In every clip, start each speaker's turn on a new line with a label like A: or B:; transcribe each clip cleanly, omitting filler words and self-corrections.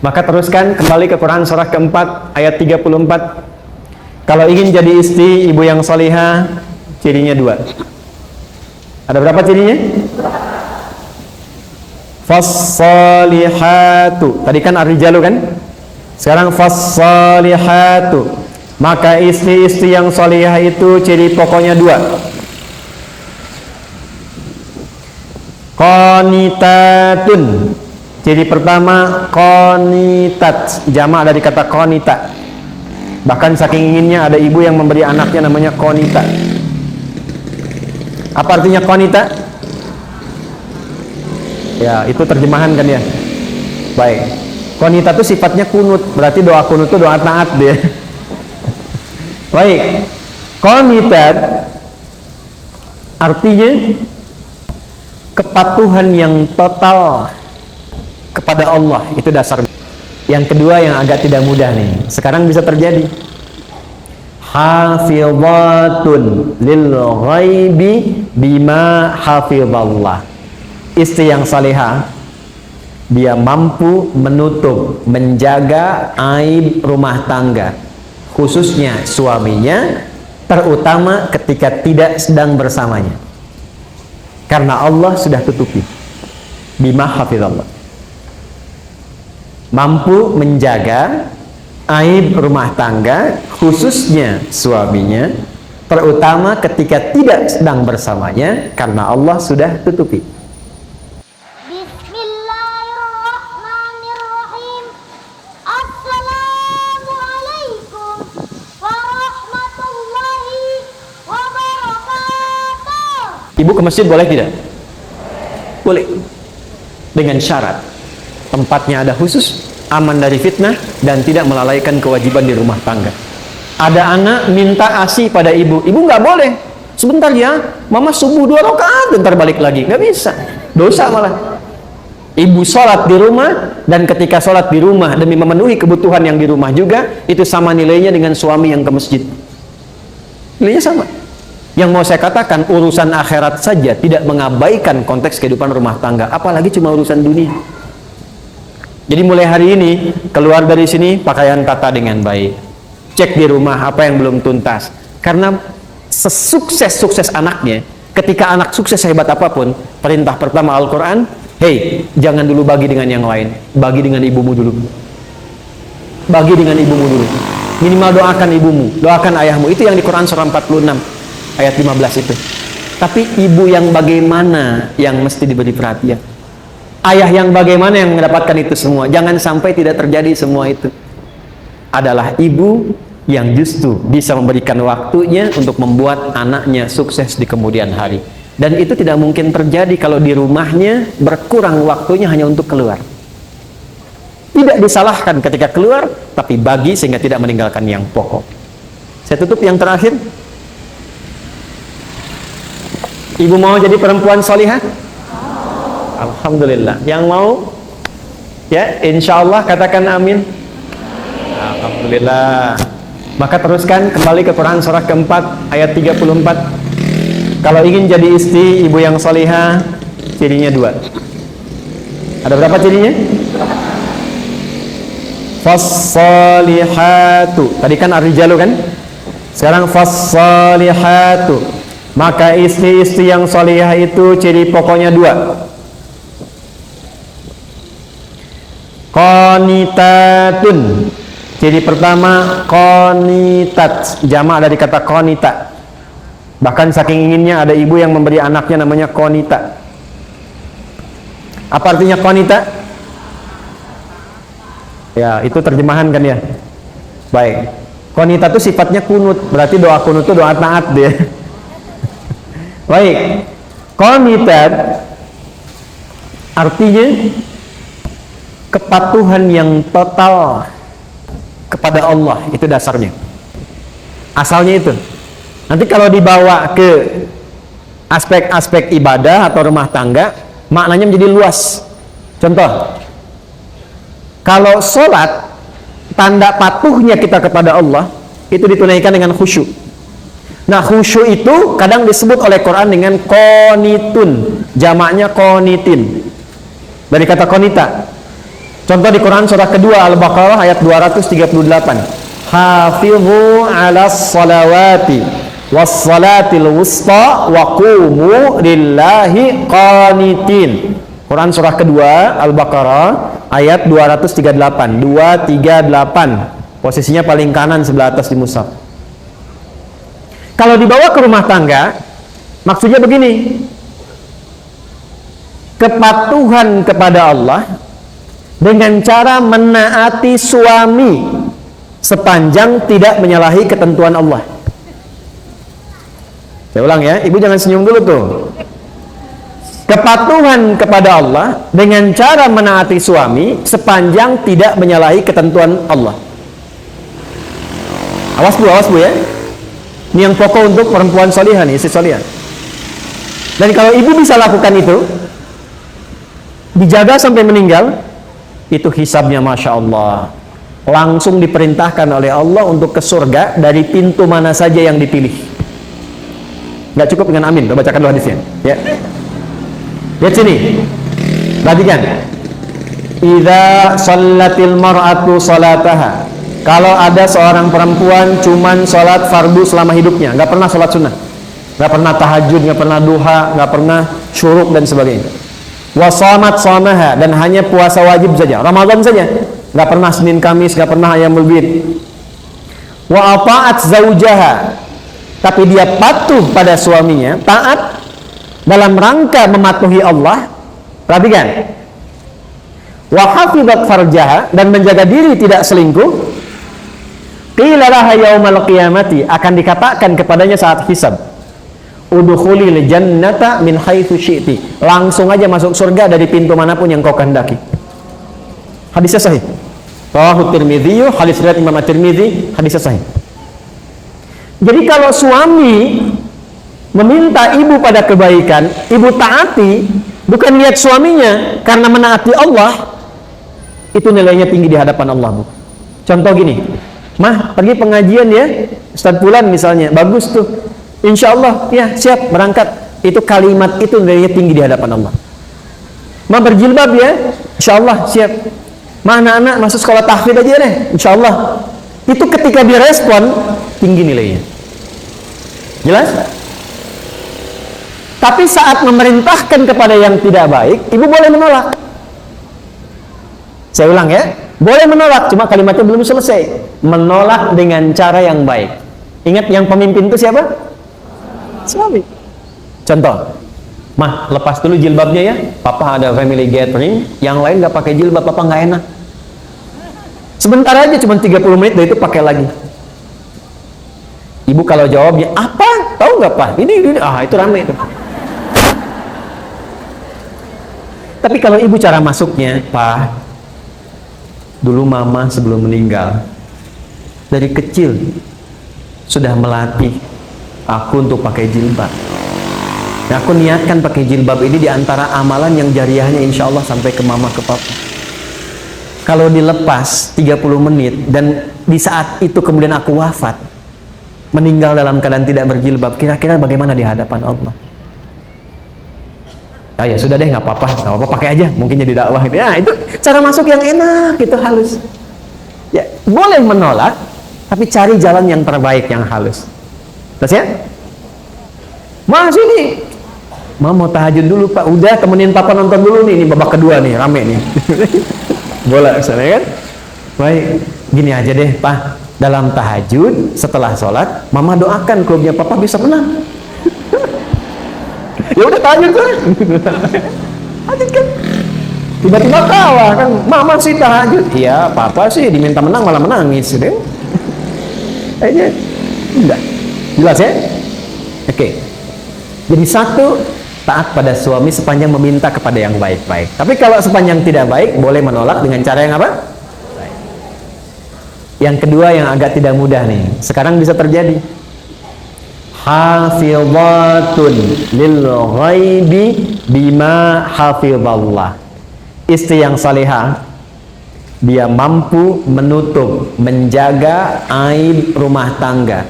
A: Maka teruskan kembali ke Quran surah keempat ayat 34. Kalau ingin jadi istri ibu yang solihah, cirinya dua. Ada berapa cirinya? Fassalihatu. Tadi kan ar-rijalu kan? Sekarang fassalihatu. Maka istri-istri yang solihah itu ciri pokoknya dua. Qanitatun. Ciri pertama qanitat, jamak dari kata qanita. Bahkan saking inginnya ada ibu yang memberi anaknya namanya qanita. Apa artinya qanita? Ya, itu terjemahan kan ya. Baik. Qanita itu sifatnya kunut, berarti doa kunut itu doa taat dia. Baik. Qanitat artinya kepatuhan yang total kepada Allah, itu dasarnya. Yang kedua yang agak tidak mudah nih, sekarang bisa terjadi. Hafizatun lil ghaibi bima hafizallah. Istri yang salihah, dia mampu menutup, menjaga aib rumah tangga, khususnya suaminya, terutama ketika tidak sedang bersamanya. Karena Allah sudah tutupi. Bima hafizallah. Mampu menjaga aib rumah tangga, khususnya suaminya, terutama ketika tidak sedang bersamanya, karena Allah sudah tutupi.
B: Bismillahirrahmanirrahim. Assalamualaikum warahmatullahi wabarakatuh.
A: Ibu ke masjid boleh tidak? Boleh. Dengan syarat tempatnya ada khusus, aman dari fitnah, dan tidak melalaikan kewajiban di rumah tangga. Ada anak minta ASI pada ibu, ibu nggak boleh. Sebentar ya, mama subuh 2 rakaat, bentar balik lagi. Nggak bisa, dosa malah. Ibu sholat di rumah, dan ketika sholat di rumah demi memenuhi kebutuhan yang di rumah juga, itu sama nilainya dengan suami yang ke masjid. Nilainya sama. Yang mau saya katakan, urusan akhirat saja tidak mengabaikan konteks kehidupan rumah tangga, apalagi cuma urusan dunia. Jadi mulai hari ini, keluar dari sini, pakaian tata dengan baik. Cek di rumah apa yang belum tuntas. Karena sesukses-sukses anaknya, ketika anak sukses hebat apapun, perintah pertama Al-Quran, hey, jangan dulu bagi dengan yang lain. Bagi dengan ibumu dulu. Bagi dengan ibumu dulu. Minimal doakan ibumu, doakan ayahmu. Itu yang di Quran surah 46, ayat 15 itu. Tapi ibu yang bagaimana yang mesti diberi perhatian? Ayah yang bagaimana yang mendapatkan itu semua? Jangan sampai tidak terjadi semua itu. Adalah ibu yang justru bisa memberikan waktunya untuk membuat anaknya sukses di kemudian hari. Dan itu tidak mungkin terjadi kalau di rumahnya berkurang waktunya hanya untuk keluar. Tidak disalahkan ketika keluar, tapi bagi sehingga tidak meninggalkan yang pokok. Saya tutup yang terakhir. Ibu mau jadi perempuan solihah? Alhamdulillah. Yang mau? Ya, insya Allah katakan amin. Alhamdulillah. Maka teruskan kembali ke Quran surah keempat ayat 34. Kalau ingin jadi istri ibu yang solihah, cirinya dua. Ada berapa cirinya? Fassalihatu. Tadi kan ar-rijalu kan? Sekarang fassalihatu. Maka istri-istri yang solihah itu ciri pokoknya dua. Qanitatun. Ciri pertama qanitat, jamak dari kata qanita. Bahkan saking inginnya ada ibu yang memberi anaknya namanya qanita. Apa artinya qanita? Ya, itu terjemahan kan ya. Baik. Qanita itu sifatnya kunut, berarti doa kunut itu doa taat dia. Baik. Qanitat artinya kepatuhan yang total kepada Allah, itu dasarnya. Asalnya itu. Nanti kalau dibawa ke aspek-aspek ibadah atau rumah tangga, maknanya menjadi luas. Contoh, kalau sholat, tanda patuhnya kita kepada Allah, itu ditunaikan dengan khusyuk. Nah, khusyuk itu kadang disebut oleh Quran dengan qanitun, jamaknya qanitin. Dari kata qanita. Contoh di Quran surah kedua Al-Baqarah ayat 238. Hafizu 'alas salawati was salatil wusta wa qumu lillahi qanitin. Quran surah kedua Al-Baqarah ayat 238. 238. Posisinya paling kanan sebelah atas di mushaf. Kalau dibawa ke rumah tangga, maksudnya begini. Kepatuhan kepada Allah dengan cara menaati suami sepanjang tidak menyalahi ketentuan Allah. Saya ulang ya, ibu jangan senyum dulu tuh. Kepatuhan kepada Allah dengan cara menaati suami sepanjang tidak menyalahi ketentuan Allah. Awas bu ya. Ini yang pokok untuk perempuan solihah nih, istri solihah. Dan kalau ibu bisa lakukan itu, dijaga sampai meninggal, itu hisabnya Masya Allah, langsung diperintahkan oleh Allah untuk ke surga dari pintu mana saja yang dipilih. Nggak cukup dengan amin, bacakan dulu hadisnya ya. Lihat sini, perhatikan. Idza shallatil mar'atu salataha, kalau ada seorang perempuan cuman sholat fardu selama hidupnya, nggak pernah sholat sunnah, nggak pernah tahajud, nggak pernah duha, nggak pernah syuruk dan sebagainya. Wasamat samaha, dan hanya puasa wajib saja, Ramadan saja, nggak pernah Senin Kamis, nggak pernah ayamul bid. Wa ata'at zaujaha, tapi dia patuh pada suaminya, taat dalam rangka mematuhi Allah. Perhatikan. Wa hafizat farjaha, dan menjaga diri tidak selingkuh. Qila laha yaumal qiyamati, akan dikatakan kepadanya saat hisab, udkhulil jannata min haitsu syi'ti, langsung aja masuk surga dari pintu manapun yang kau kehendaki. Hadisnya sahih. Rawahu Tirmidzi, hadis riwayat Imam At-Tirmidzi, hadisnya sahih. Jadi kalau suami meminta ibu pada kebaikan, ibu taati, bukan lihat suaminya karena menaati Allah, itu nilainya tinggi di hadapan Allah, Bu. Contoh gini, mah pergi pengajian ya, Ustaz Fulan misalnya, bagus tuh, insya Allah ya siap berangkat, itu kalimat itu nilainya tinggi di hadapan Allah. Mah berjilbab ya, insya Allah siap. Mah anak-anak masuk sekolah tahfidz aja deh, insya Allah. Itu ketika direspon tinggi nilainya. Jelas? Tapi saat memerintahkan kepada yang tidak baik, ibu boleh menolak. Saya ulang ya, boleh menolak, cuma kalimatnya belum selesai. Menolak dengan cara yang baik. Ingat yang pemimpin itu siapa? Suami. Contoh, mah lepas dulu jilbabnya ya, papa ada family gathering, yang lain nggak pakai jilbab, papa nggak enak. Sebentar aja, cuma 30 menit, dari itu pakai lagi. Ibu kalau jawabnya apa? Tahu nggak pak? Ini, itu rame itu. Tapi kalau ibu cara masuknya, pak, dulu mama sebelum meninggal dari kecil sudah melatih aku untuk pakai jilbab. Nah, aku niatkan pakai jilbab ini diantara amalan yang jariahnya insya Allah sampai ke mama ke papa. Kalau dilepas 30 menit dan di saat itu kemudian aku wafat, meninggal dalam keadaan tidak berjilbab, kira-kira bagaimana di hadapan Allah? Ah, ya sudah deh, nggak apa-apa, pakai aja, mungkin jadi dakwah. Ya, itu cara masuk yang enak, itu halus. Ya, boleh menolak, tapi cari jalan yang terbaik, yang halus. Terus ya? Mas ini, mau tahajud dulu pak, udah temenin papa nonton dulu nih, ini babak kedua nih, rame nih. Bola misalnya kan? Baik, gini aja deh pak, dalam tahajud setelah sholat, mama doakan klubnya papa bisa menang. Ya udah tahajud kan? Tahajud kan? Tiba-tiba kalah kan, mama sih tahajud, iya papa sih diminta menang malah menangis, deh. Kayaknya enggak. Jelas ya? Oke. Jadi satu, taat pada suami sepanjang meminta kepada yang baik-baik. Tapi kalau sepanjang tidak baik, boleh menolak dengan cara yang apa? Baik. Yang kedua yang agak tidak mudah nih, sekarang bisa terjadi. Hafizatun lil ghaibi bima hafizallah. Istri yang salihah, dia mampu menutup, menjaga aib rumah tangga,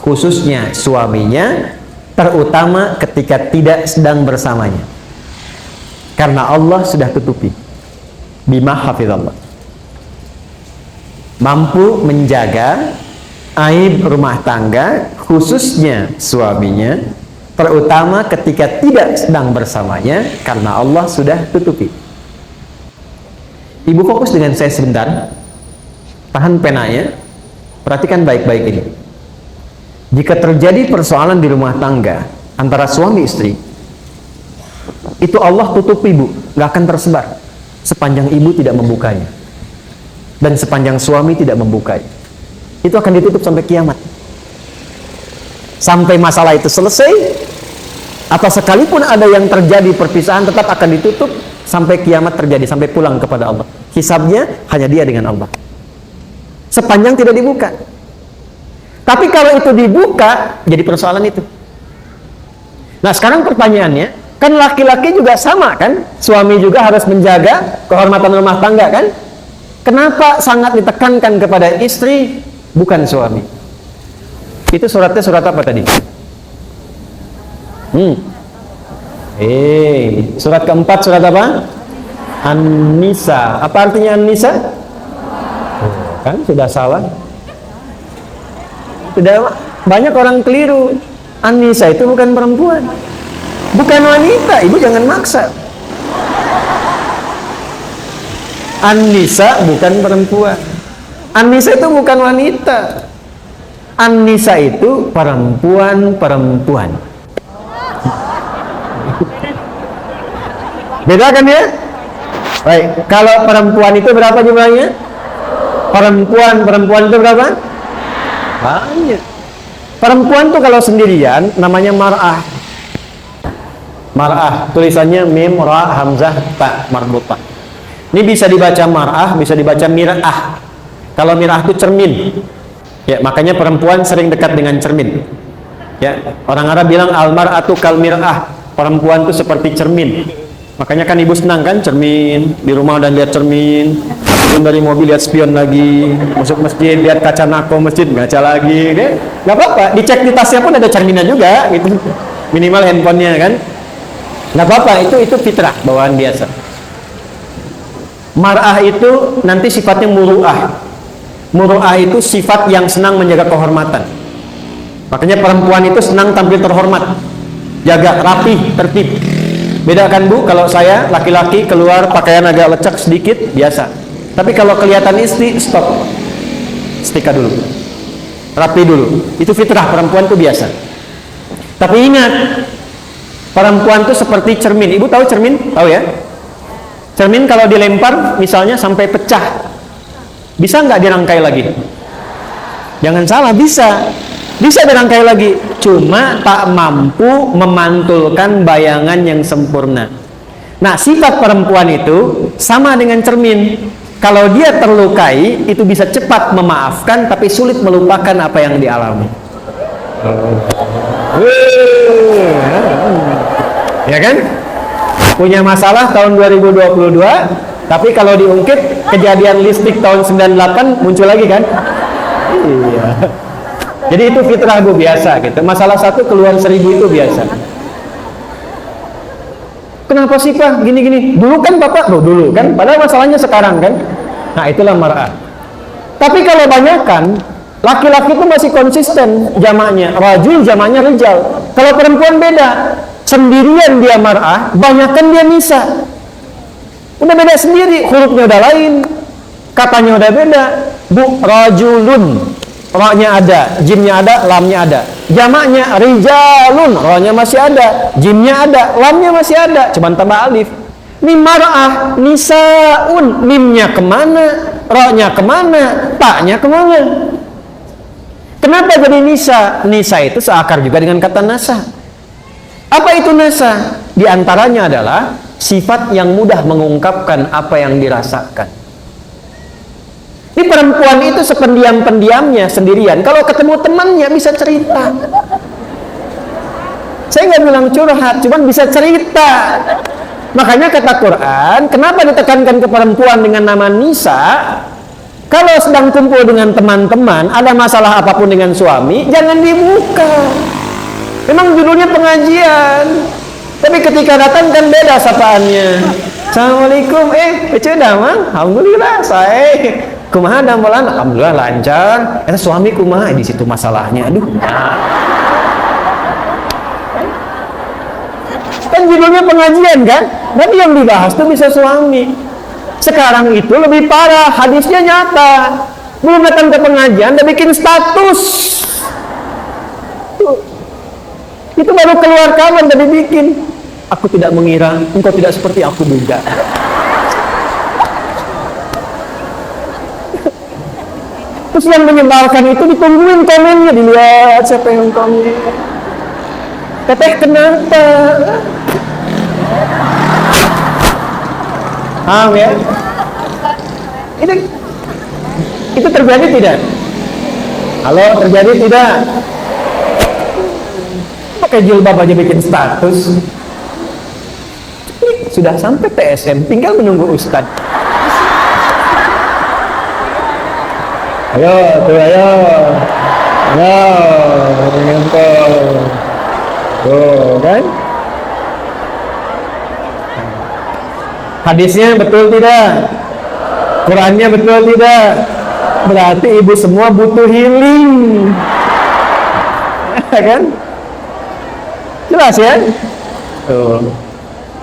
A: khususnya suaminya, terutama ketika tidak sedang bersamanya, karena Allah sudah tutupi. Bima hafizallah. mampu menjaga aib rumah tangga, khususnya suaminya, terutama ketika tidak sedang bersamanya, karena Allah sudah tutupi. Ibu fokus dengan saya sebentar, tahan penanya, perhatikan baik-baik ini. Jika terjadi persoalan di rumah tangga antara suami istri, itu Allah tutupi, Bu, nggak akan tersebar sepanjang ibu tidak membukanya dan sepanjang suami tidak membukanya. Itu akan ditutup sampai kiamat, sampai masalah itu selesai, atau sekalipun ada yang terjadi perpisahan tetap akan ditutup sampai kiamat terjadi, sampai pulang kepada Allah. Hisabnya hanya dia dengan Allah sepanjang tidak dibuka. Tapi kalau itu dibuka, jadi persoalan itu. Nah, sekarang pertanyaannya, kan laki-laki juga sama kan? Suami juga harus menjaga kehormatan rumah tangga kan? Kenapa sangat ditekankan kepada istri, bukan suami? Itu suratnya surat apa tadi? Surat keempat, surat apa? An-Nisa. Apa artinya An-Nisa? Kan sudah salah. Sudah banyak orang keliru. An-Nisa itu bukan perempuan, bukan wanita. Ibu jangan maksa. An-Nisa bukan perempuan. An-Nisa itu bukan wanita. An-Nisa itu perempuan-perempuan. Beda kan ya? Baik, kalau perempuan itu berapa jumlahnya? Perempuan itu berapa? Banyak. Perempuan tuh kalau sendirian namanya mar'ah. Mar'ah, tulisannya mim, ra, hamzah, ta, marbutah. Ini bisa dibaca mar'ah, bisa dibaca mir'ah. Kalau mir'ah itu cermin. Ya, makanya perempuan sering dekat dengan cermin. Ya, orang Arab bilang al-mar'atu kal mir'ah. Perempuan itu seperti cermin. Makanya kan ibu senang kan cermin, di rumah udah lihat cermin, turun dari mobil lihat spion lagi, masuk masjid lihat kaca nako masjid, baca lagi, nggak apa-apa, dicek di tasnya pun ada cerminnya juga, gitu, minimal handphonenya kan, nggak apa-apa, itu fitrah bawaan biasa. Mar'ah itu nanti sifatnya muru'ah. Muru'ah itu sifat yang senang menjaga kehormatan. Makanya perempuan itu senang tampil terhormat, jaga rapi, tertib. Beda kan Bu, kalau saya laki-laki keluar pakaian agak lecek sedikit, biasa. Tapi kalau kelihatan istri, stop, setrika dulu, rapi dulu. Itu fitrah, perempuan itu biasa. Tapi ingat, perempuan itu seperti cermin. Ibu tahu cermin? Tahu ya? Cermin kalau dilempar misalnya sampai pecah, bisa nggak dirangkai lagi? Jangan salah, bisa dirangkai lagi, cuma tak mampu memantulkan bayangan yang sempurna. Nah, sifat perempuan itu sama dengan cermin. Kalau dia terlukai, itu bisa cepat memaafkan, tapi sulit melupakan apa yang dialami. Ya kan? Punya masalah tahun 2022, tapi kalau diungkit kejadian listrik tahun 98 muncul lagi kan? Iya. Jadi itu fitrah Bu, biasa gitu. Masalah satu keluar 1000 itu biasa. Kenapa sih Pak gini-gini? Dulu kan Bapak, dulu kan, padahal masalahnya sekarang kan. Nah, itulah mar'ah. Tapi kalau banyakan, laki-laki itu masih konsisten jamaknya, rajul jamaknya rijal. Kalau perempuan beda, sendirian dia mar'ah, banyakan dia nisa. Udah beda sendiri, hurufnya udah lain, katanya udah beda. Bu, rajulun, ra-nya ada, jimnya ada, lamnya ada. Jamaknya rijalun, ra-nya masih ada, jimnya ada, lamnya masih ada, cuman tambah alif. Ini mar'ah, nisaun, mimnya kemana, ra-nya kemana, ta-nya kemana? Kenapa jadi nisa? Nisa itu seakar juga dengan kata nasa. Apa itu nasa? Di antaranya adalah sifat yang mudah mengungkapkan apa yang dirasakan. Ini perempuan itu sependiam-pendiamnya sendirian. Kalau ketemu temannya bisa cerita. Saya nggak bilang curhat, cuman bisa cerita. Makanya kata Quran, kenapa ditekankan ke perempuan dengan nama nisa? Kalau sedang kumpul dengan teman-teman, ada masalah apapun dengan suami, jangan dibuka. Memang judulnya pengajian, tapi ketika datang kan beda sapaannya. Assalamualaikum, sudah mang, alhamdulillah saya kumaha damelan, alhamdulillah lancar. Suami kumaha, di situ masalahnya. Aduh. Kan judulnya pengajian kan, tapi yang dibahas tuh bisa suami. Sekarang itu lebih parah, hadisnya nyata. Belum datang ke pengajian, udah bikin status. Tuh. Itu baru keluar kawan, udah dibikin. Aku tidak mengira engkau tidak seperti aku duga. Terus yang menyebarkan itu ditungguin komennya, dilihat siapa yang komen. Teteh kenapa? Paham ya? Itu terjadi tidak? Halo, terjadi tidak? Pakai jilbab aja bikin status. Sudah sampai TSM, tinggal menunggu Ustadz. Ayo, ayo. Tuh, kan? Hadisnya betul tidak? Qurannya betul tidak? Berarti ibu semua butuh healing. Kan? Jelas ya? Tuh.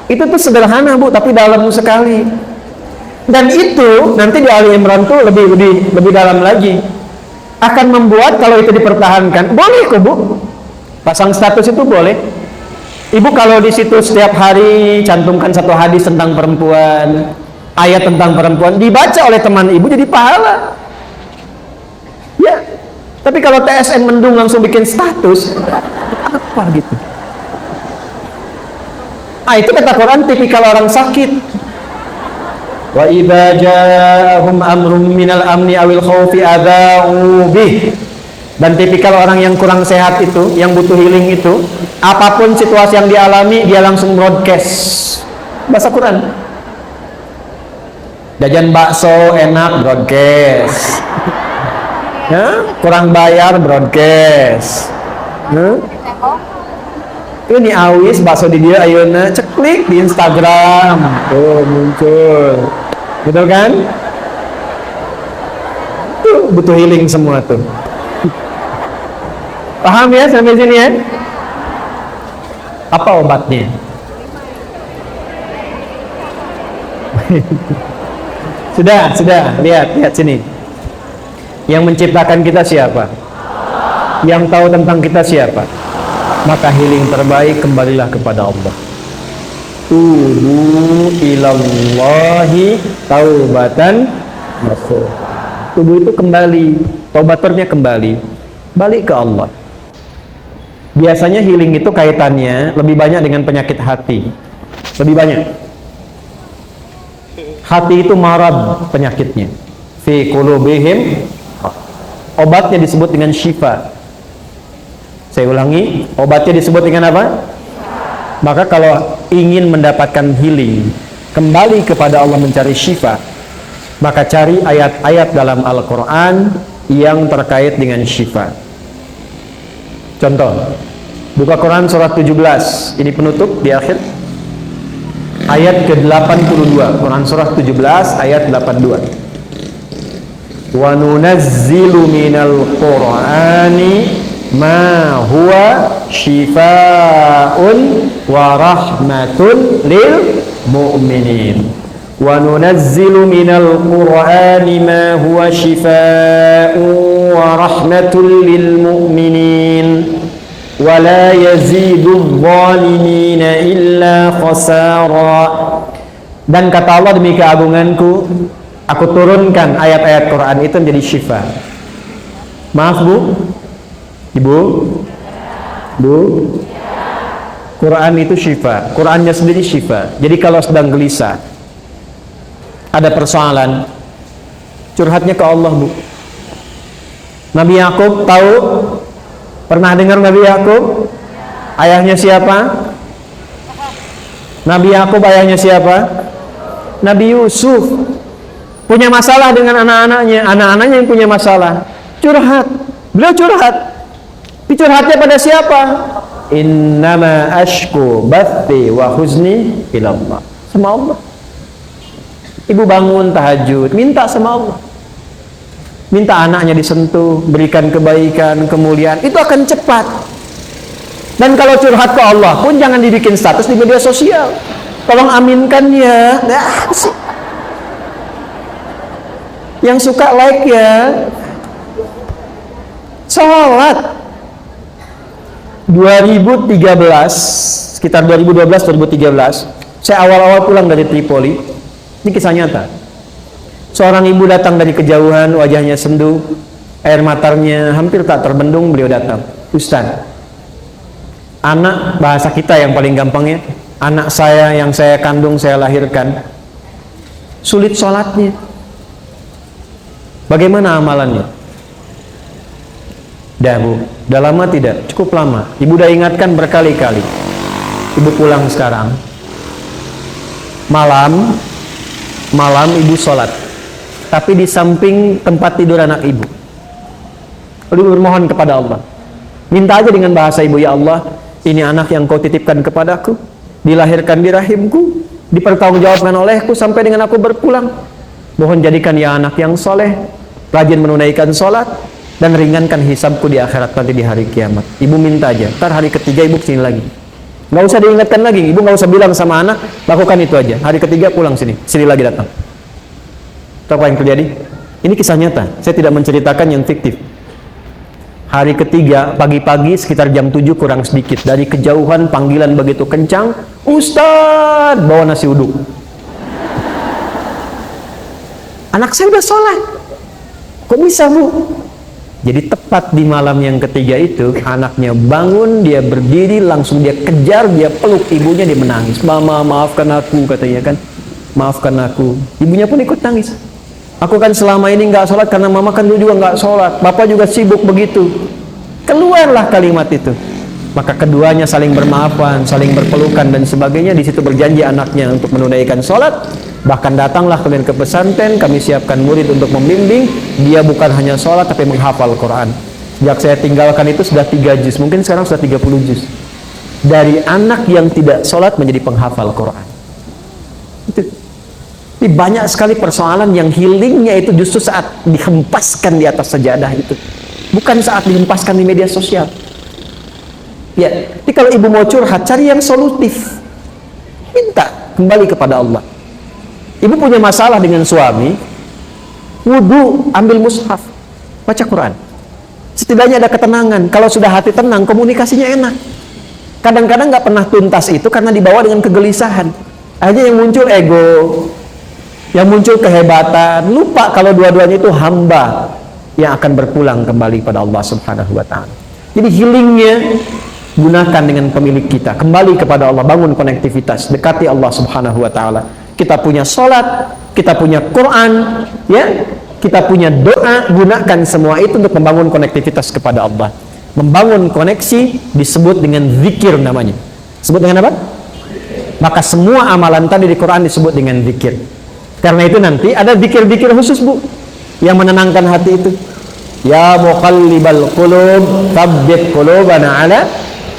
A: Itu tuh sederhana Bu, tapi dalam sekali. Dan itu nanti di Ali Imran tuh lebih dalam lagi. Akan membuat kalau itu dipertahankan, boleh kok Bu. Pasang status itu boleh. Ibu kalau di situ setiap hari cantumkan satu hadis tentang perempuan, ayat tentang perempuan, dibaca oleh teman ibu jadi pahala. Ya. Tapi kalau TSN mendung langsung bikin status, apa gitu? Itu kata Quran tipikal orang sakit. Wa idza ja'ahum amrun minal amni awil khaufi adza'u bih. Dan tipikal orang yang kurang sehat itu, yang butuh healing itu, apapun situasi yang dialami dia langsung broadcast. Bahasa Quran. Jajan bakso enak broadcast. Kurang bayar broadcast. Ini awis bakso di dia ayeuna ceklik di Instagram tuh muncul, betul kan? Tuh butuh healing semua tuh. Paham ya sampai sini ya? Apa obatnya? Sudah, lihat sini. Yang menciptakan kita siapa? Yang tahu tentang kita siapa? Maka healing terbaik kembalilah kepada Allah. Tubu ilallahi taubatan nasuh. Tubuh itu kembali, taubatornya kembali, balik ke Allah. Biasanya healing itu kaitannya lebih banyak dengan penyakit hati. Lebih banyak. Hati itu marad penyakitnya. Fi qulubihim, obatnya disebut dengan syifa. Saya ulangi, obatnya disebut dengan apa? Maka kalau ingin mendapatkan healing, kembali kepada Allah mencari syifa, maka cari ayat-ayat dalam Al-Quran yang terkait dengan syifa. Contoh, buka Quran surat 17, ini penutup di akhir, ayat ke-82, Quran surah 17 ayat 82. Wa nunazzilu minal Qur'ani ma huwa shifaa'un wa rahmatun lil mu'minin. Wa nunazzilu minal Qur'ani ma huwa shifaa'un wa rahmatun lil mu'minin wa la yazidul zalimina illa khasara. Dan kata Allah, demi keagunganku aku turunkan ayat-ayat Quran itu menjadi syifa. Maaf Bu, Ibu, Bu, Quran itu syifa, Qurannya sendiri syifa. Jadi kalau sedang gelisah, ada persoalan, curhatnya ke Allah Bu. Nabi Yakub tahu? Pernah dengar Nabi Yakub? Ayahnya siapa? Nabi Yakub ayahnya siapa? Nabi Yusuf. Punya masalah dengan anak-anaknya yang punya masalah, curhat. Beliau curhat. Curhatnya pada siapa? Innama ashku bathi wa huzni ilallah. Sama Allah. Ibu bangun tahajud, minta sama Allah. Minta anaknya disentuh, berikan kebaikan, kemuliaan, itu akan cepat. Dan kalau curhat ke Allah pun jangan dibikin status di media sosial. Tolong aminkan ya. Nah, yang suka like ya. Salat 2013, sekitar 2012-2013, saya awal-awal pulang dari Tripoli. Ini kisah nyata. Seorang ibu datang dari kejauhan, wajahnya sendu, air matanya hampir tak terbendung. Beliau datang, Ustaz, anak, bahasa kita yang paling gampangnya, anak saya yang saya kandung, saya lahirkan, sulit sholatnya. Bagaimana amalannya? Dah bu, dah lama tidak? Cukup lama. Ibu dah ingatkan berkali-kali. Ibu pulang sekarang. Malam ibu sholat, tapi di samping tempat tidur anak ibu. Ibu bermohon kepada Allah, minta aja dengan bahasa ibu, ya Allah, ini anak yang kau titipkan kepadaku, dilahirkan di rahimku, dipertanggungjawabkan olehku sampai dengan aku berpulang. Mohon jadikan ya anak yang soleh, rajin menunaikan sholat, dan ringankan hisabku di akhirat nanti di hari kiamat. Ibu minta aja, ntar hari ketiga ibu kesini lagi. Nggak usah diingatkan lagi, ibu nggak usah bilang sama anak, lakukan itu aja. Hari ketiga pulang sini lagi datang. Tahu apa yang terjadi? Ini kisah nyata, saya tidak menceritakan yang fiktif. Hari ketiga, pagi-pagi sekitar jam 7 kurang sedikit, dari kejauhan panggilan begitu kencang, Ustadz, bawa nasi uduk. Anak saya udah sholat, kok bisa bu? Jadi tepat di malam yang ketiga itu, anaknya bangun, dia berdiri, langsung dia kejar, dia peluk ibunya, dia menangis. Mama, maafkan aku, katanya kan. Maafkan aku. Ibunya pun ikut nangis. Aku kan selama ini nggak sholat karena mama kan dulu juga nggak sholat. Bapak juga sibuk begitu. Keluarlah kalimat itu. Maka keduanya saling bermaafan, saling berpelukan dan sebagainya. Di situ berjanji anaknya untuk menunaikan sholat. Bahkan datanglah kalian ke pesantren, kami siapkan murid untuk membimbing. Dia bukan hanya sholat tapi menghafal Quran. Sejak saya tinggalkan itu sudah 3 juz, mungkin sekarang sudah 30 juz. Dari anak yang tidak sholat menjadi penghafal Quran. Itu. Ini banyak sekali persoalan yang healingnya itu justru saat dihempaskan di atas sajadah itu, bukan saat dihempaskan di media sosial. Ya, jadi kalau ibu mau curhat, cari yang solutif. Minta kembali kepada Allah. Ibu punya masalah dengan suami, wudu, ambil mushaf, baca Quran. Setidaknya ada ketenangan. Kalau sudah hati tenang, komunikasinya enak. Kadang-kadang nggak pernah tuntas itu karena dibawa dengan kegelisahan. Akhirnya yang muncul ego, yang muncul kehebatan, lupa kalau dua-duanya itu hamba yang akan berpulang kembali pada Allah Subhanahu wa Ta'ala. Jadi healingnya gunakan dengan pemilik kita, kembali kepada Allah, bangun konektivitas, dekati Allah Subhanahu wa Ta'ala. Kita punya sholat, kita punya Quran, ya, kita punya doa, gunakan semua itu untuk membangun konektivitas kepada Allah. Membangun koneksi disebut dengan zikir namanya. Sebut dengan apa? Maka semua amalan tadi di Quran disebut dengan zikir. Karena itu nanti ada zikir-zikir khusus bu, yang menenangkan hati itu. Ya muqallibal qulub, tsabbit qulubana ala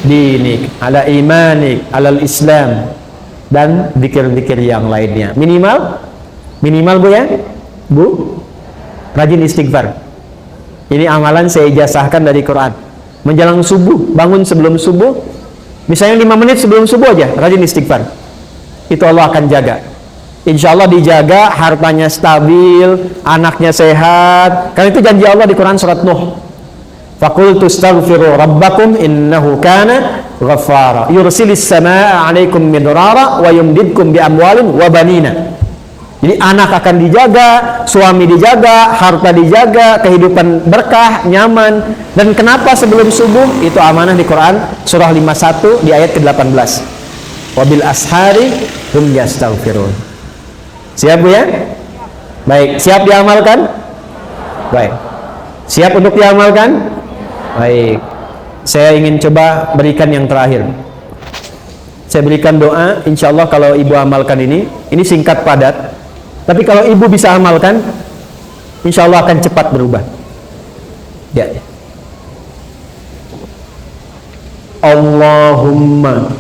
A: dinik, ala imanik, alal islam, dan zikir-zikir yang lainnya. Minimal bu ya, bu, rajin istighfar. Ini amalan saya ijazahkan dari Quran. Menjelang subuh, bangun sebelum subuh, misalnya 5 menit sebelum subuh aja, rajin istighfar. Itu Allah akan jaga. Insya Allah dijaga, hartanya stabil, anaknya sehat. Karena itu janji Allah di Quran surat Nuh. Faqultu astaghfiru rabbakum innahu kana ghaffara yursilis samaa 'alaikum midrara wa yumdidkum bi amwalin wa banina. Jadi anak akan dijaga, suami dijaga, harta dijaga, kehidupan berkah, nyaman. Dan kenapa sebelum subuh? Itu amanah di Quran surah 51 di ayat ke-18. Wabil ashari hum yastaghfirun. Siap bu ya? Baik, siap diamalkan? Baik. Siap untuk diamalkan? Baik. Saya ingin coba berikan yang terakhir. Saya berikan doa, insya Allah kalau ibu amalkan ini singkat padat. Tapi kalau ibu bisa amalkan, insya Allah akan cepat berubah. Ya. Allahumma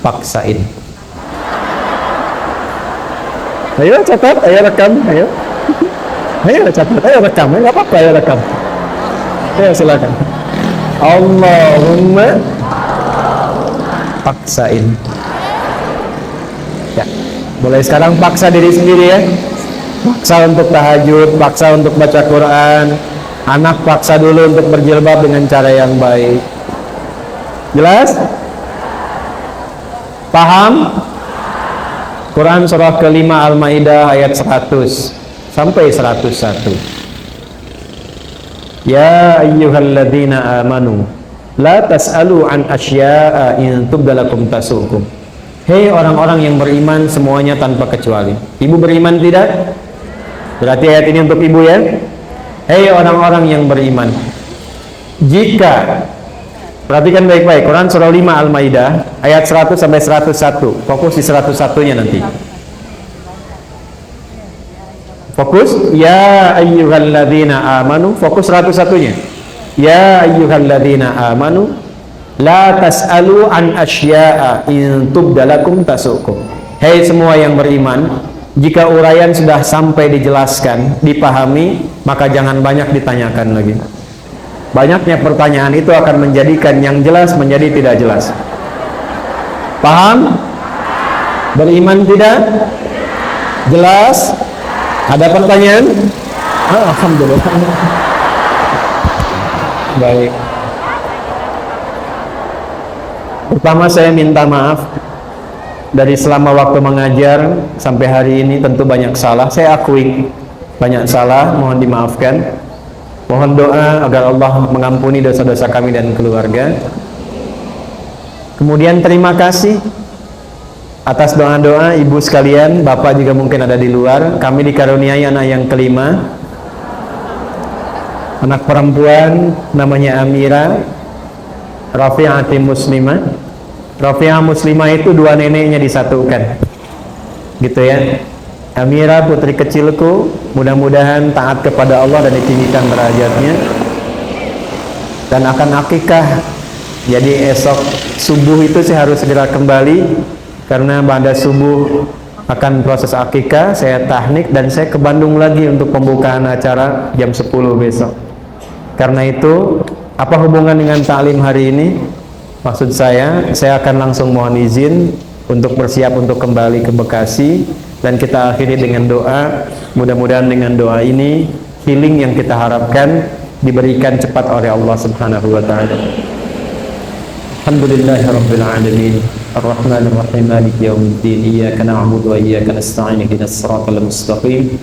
A: paksain. Ayo catat, ayo rekam, ayo. Ayo catat, ayo rekam, nggak apa-apa, ayo rekam. Ayo silakan. Allahumma paksain. Ya, mulai sekarang paksa diri sendiri ya. Paksa untuk tahajud, paksa untuk baca Quran. Anak paksa dulu untuk berjilbab dengan cara yang baik. Jelas? Paham? Quran surah kelima Al-Maidah ayat 100 sampai 101. Ya ayyuhalladzina amanu la tas'alu an asya'a in tubdalakum tasukum. Hei orang-orang yang beriman semuanya tanpa kecuali. Ibu beriman tidak? Berarti ayat ini untuk ibu ya. Hei orang-orang yang beriman, jika, perhatikan baik-baik, Quran surah 5 Al-Maidah ayat 100 sampai 101. Fokus di 101-nya nanti. Fokus ya ayyuhalladzina amanu, fokus 101-nya. Ya ayyuhalladzina amanu la tas'alu an asya'a in tubdalakum tasukum. Hei semua yang beriman, jika uraian sudah sampai dijelaskan, dipahami, maka jangan banyak ditanyakan lagi. Banyaknya pertanyaan itu akan menjadikan yang jelas menjadi tidak jelas. Paham? Beriman tidak? Jelas? Ada pertanyaan? Alhamdulillah. Baik. Pertama saya minta maaf dari selama waktu mengajar sampai hari ini tentu banyak salah. Saya akui banyak salah, mohon dimaafkan. Mohon doa agar Allah mengampuni dosa-dosa kami dan keluarga. Kemudian terima kasih atas doa-doa ibu sekalian, bapak juga mungkin ada di luar. Kami dikaruniai anak yang kelima, anak perempuan namanya Amira Rafi'ati Muslimah. Rafi'ah Muslimah itu dua neneknya disatukan, gitu ya. Amira putri kecilku, mudah-mudahan taat kepada Allah dan ditinggikan derajatnya dan akan akikah. Jadi esok subuh itu saya harus segera kembali karena pada subuh akan proses akikah. Saya tahnik dan saya ke Bandung lagi untuk pembukaan acara jam 10 besok. Karena itu, apa hubungan dengan taklim hari ini? Maksud saya akan langsung mohon izin untuk bersiap untuk kembali ke Bekasi, dan kita akhiri dengan doa. Mudah-mudahan dengan doa ini healing yang kita harapkan diberikan cepat oleh Allah Subhanahu wa taala. Alhamdulillahirabbil alamin, arrahmanir rahim, maliki yaumiddin, iyyaka na'budu wa iyyaka nasta'in, ihdinas siratal mustaqim,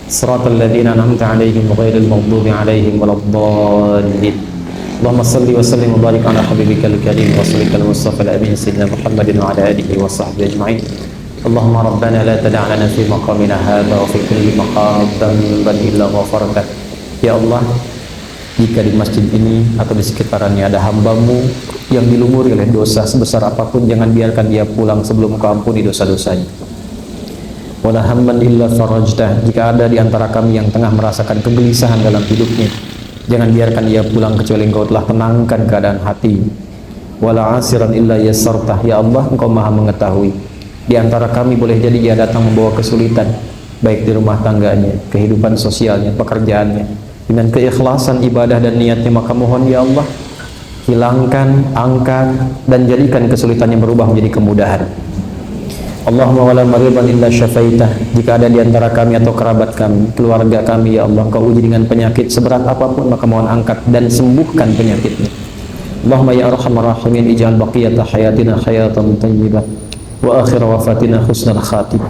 A: siratal ladzina an'amta 'alaihim ghairil maghdubi 'alaihim waladdallin. Allahumma salli wa sallim wa barik ala habibikal karim wa rasulikal mustafa al-amin sayyidina Muhammadin wa ala alihi wa sahbihi ajma'in. Allahumma rabbana la tada' lana fi maqamina hadha wa fi kulli maqam dhanban illa ghafartah. Ya Allah, jika di masjid ini atau di sekitarnya ada hambamu yang dilumuri oleh dosa sebesar apapun, jangan biarkan dia pulang sebelum Kau ampuni dosa-dosanya. Wala hamman illa farajtah. Jika ada di antara kami yang tengah merasakan kegelisahan dalam hidupnya, jangan biarkan dia pulang kecuali Engkau telah tenangkan keadaan hati. Wala asiran illa yassartah. Ya Allah, Engkau maha mengetahui. Di antara kami boleh jadi dia datang membawa kesulitan, baik di rumah tangganya, kehidupan sosialnya, pekerjaannya. Dengan keikhlasan ibadah dan niatnya, maka mohon ya Allah, hilangkan, angkat, dan jadikan kesulitannya berubah menjadi kemudahan. Allahumma wala maridan illa syafaitah. Jika ada di antara kami atau kerabat kami, keluarga kami, ya Allah, Engkau uji dengan penyakit seberat apapun, maka mohon angkat dan sembuhkan penyakitnya. Allahumma ya arhamar rahimin, ij'al baqiyata hayatina hayatan thayyibah wa akhir wafatina husnal khatimah.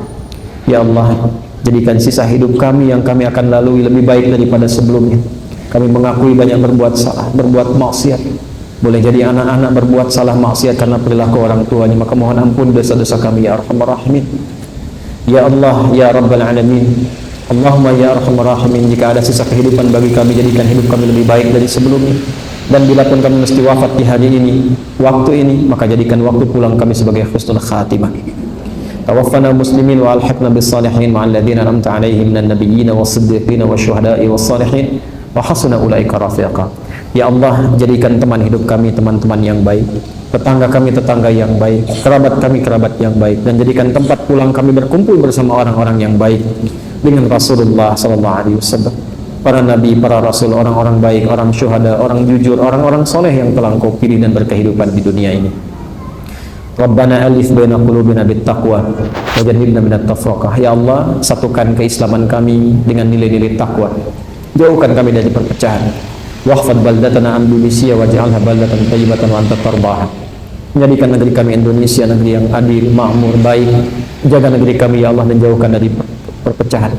A: Ya Allah, jadikan sisa hidup kami yang kami akan lalui lebih baik daripada sebelumnya. Kami mengakui banyak berbuat salah, berbuat maksiat. Boleh jadi anak-anak berbuat salah maksiat karena perilaku orang tuanya, maka mohon ampun dosa-dosa kami ya arhamar rahimin. Ya Allah, ya rabbal alamin. Allahumma ya arhamar rahimin, jika ada sisa kehidupan bagi kami, jadikan hidup kami lebih baik dari sebelumnya. Dan bila pun kami mesti wafat di hari ini, waktu ini, maka jadikan waktu pulang kami sebagai husnul khatimah. Tawaffana muslimin wa alhiqna bis salihin ma'al ladzina an'amta 'alaihim minan nabiyyin was siddiqin wasyuhada'i was salihin wa hasuna ulaika rafiqa. Ya Allah, jadikan teman hidup kami teman-teman yang baik, tetangga kami tetangga yang baik, kerabat kami kerabat yang baik, dan jadikan tempat pulang kami berkumpul bersama orang-orang yang baik dengan Rasulullah sallallahu alaihi wasallam, para nabi, para rasul, orang-orang baik, orang syuhada, orang jujur, orang-orang soleh yang telah Engkau pilih dan berkehidupan di dunia ini. Rabbana alif baina qulubina bittaqwa wa jannibna minat tafraqah. Ya Allah, satukan keislaman kami dengan nilai-nilai takwa, jauhkan kami dari perpecahan. Wahfad baldatana Indonesia waj'alha baldatan thayyibatan wa anta tarbaha. Menjadikan negeri kami Indonesia negeri yang adil, makmur, baik. Jaga negeri kami ya Allah dan jauhkan dari perpecahan.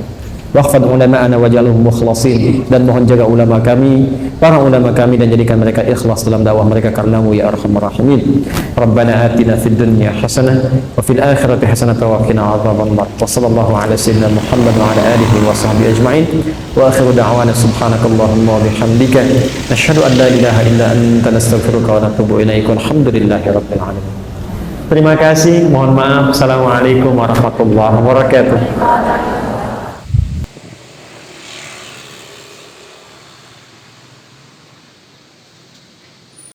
A: Wahfad ulama'ana waj'alhum mukhlasin, dan mohon jaga ulama kami, para ulama kami, dan jadikan mereka ikhlas dalam dakwah mereka karenamu ya arhamar rahimin. Rabbana atina fid dunya hasanah wa fil akhirati hasanah wa qina adzabannar. Wa sallallahu ala sayyidina Muhammad wa ala alihi wa sahbihi ajma'in. Wa akhiru da'wana subhanakallahumma wa bihamdika nashhadu an la ilaha illa anta nastaghfiruka wa natubu ilaik. Walhamdulillahi rabbil alamin. Terima kasih, mohon maaf. Assalamualaikum warahmatullahi wabarakatuh.